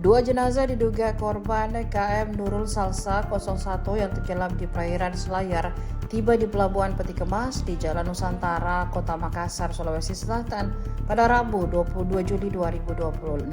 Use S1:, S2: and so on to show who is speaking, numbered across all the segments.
S1: Dua jenazah diduga korban KM Nurul Salsa 01 yang tenggelam di perairan Selayar tiba di Pelabuhan Peti Kemas di Jalan Nusantara, Kota Makassar, Sulawesi Selatan pada Rabu 22 Juli 2026.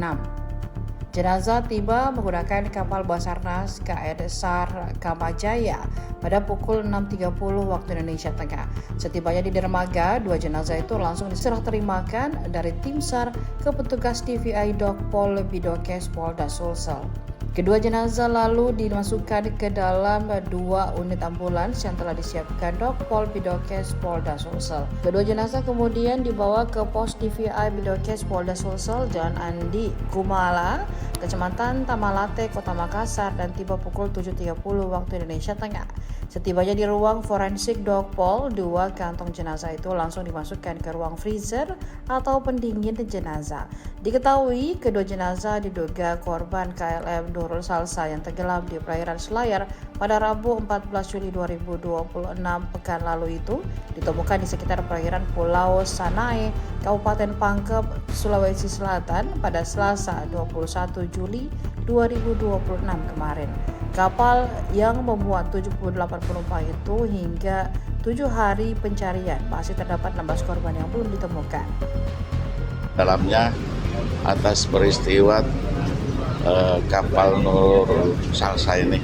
S1: Jenazah tiba menggunakan kapal Basarnas KN SAR Kamajaya pada pukul 6.30 waktu Indonesia Tengah. Setibanya di dermaga, dua jenazah itu langsung diserah terimakan dari tim SAR ke petugas TVI Dokpol Bidokes Polda Sulsel. Kedua jenazah lalu dimasukkan ke dalam dua unit ambulans yang telah disiapkan Dokpol Bidokes Polda Sulsel. Kedua jenazah kemudian dibawa ke pos TVI Bidokes Polda Sulsel Jalan Andi Kumala, Kecamatan Tamalate, Kota Makassar dan tiba pukul 7.30 waktu Indonesia Tengah. Setibanya di ruang forensik Dokpol, dua kantong jenazah itu langsung dimasukkan ke ruang freezer atau pendingin jenazah. Diketahui kedua jenazah diduga korban KLM Nurul Salsa yang tenggelam di perairan Selayar pada Rabu 14 Juli 2026 pekan lalu itu ditemukan di sekitar perairan Pulau Sanai, Kabupaten Pangkep, Sulawesi Selatan pada Selasa 21 Juli 2026 kemarin. Kapal yang memuat 78 penumpang itu hingga 7 hari pencarian masih terdapat 16 korban yang belum ditemukan.
S2: Dalamnya atas peristiwa kapal Nurul Salsa ini.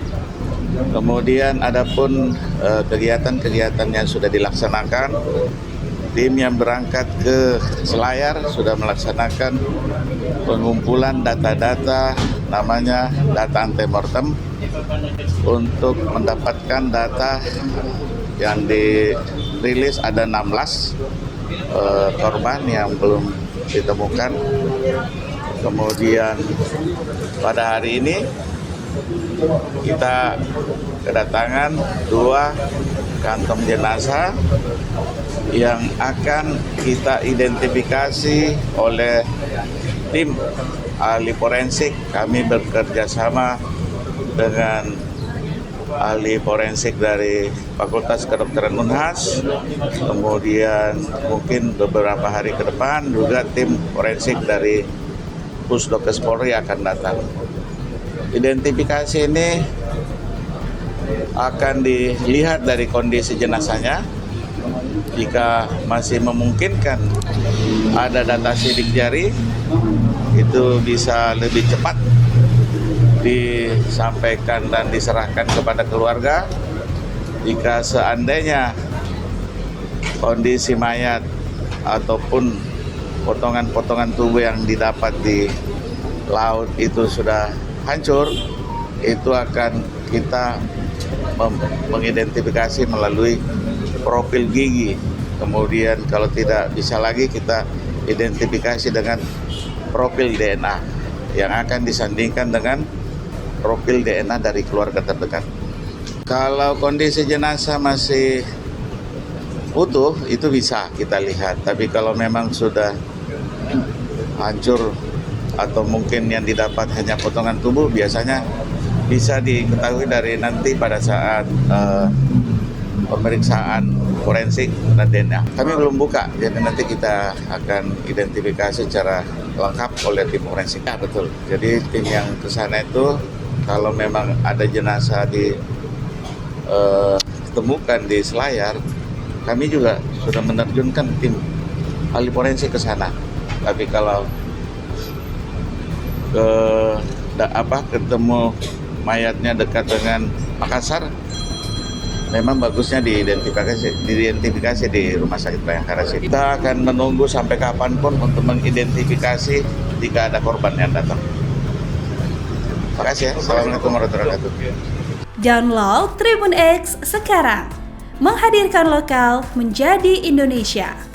S2: Kemudian adapun kegiatan-kegiatan yang sudah dilaksanakan, tim yang berangkat ke Selayar sudah melaksanakan pengumpulan data-data namanya data antemortem untuk mendapatkan data yang dirilis ada 16 korban yang belum ditemukan. Kemudian pada hari ini kita kedatangan dua kantong jenazah yang akan kita identifikasi oleh tim ahli forensik. Kami bekerja sama dengan ahli forensik dari Fakultas Kedokteran Unhas, kemudian mungkin beberapa hari ke depan juga tim forensik dari Pusdokes Polri akan datang. Identifikasi ini akan dilihat dari kondisi jenazahnya. Jika masih memungkinkan ada data sidik jari, itu bisa lebih cepat disampaikan dan diserahkan kepada keluarga. Jika seandainya kondisi mayat ataupun potongan-potongan tubuh yang didapat di laut itu sudah hancur, itu akan kita mengidentifikasi melalui profil gigi. Kemudian kalau tidak bisa lagi, kita identifikasi dengan profil DNA yang akan disandingkan dengan profil DNA dari keluarga terdekat. Kalau kondisi jenazah masih utuh, itu bisa kita lihat. Tapi kalau memang sudah hancur atau mungkin yang didapat hanya potongan tubuh, biasanya bisa diketahui dari nanti pada saat pemeriksaan forensik dan DNA. Kami belum buka, jadi nanti kita akan identifikasi secara lengkap oleh tim forensik. Ya, betul. Jadi tim yang ke sana itu kalau memang ada jenazah ditemukan di Selayar, kami juga sudah menerjunkan tim ahli forensik ke sana. Tapi kalau ketemu mayatnya dekat dengan Makassar, memang bagusnya diidentifikasi di Rumah Sakit Bayangkara City. Kita akan menunggu sampai kapanpun untuk mengidentifikasi jika ada korban yang datang. Terima kasih ya. Assalamualaikum warahmatullahi wabarakatuh.
S3: Download Tribun X sekarang, menghadirkan lokal menjadi Indonesia.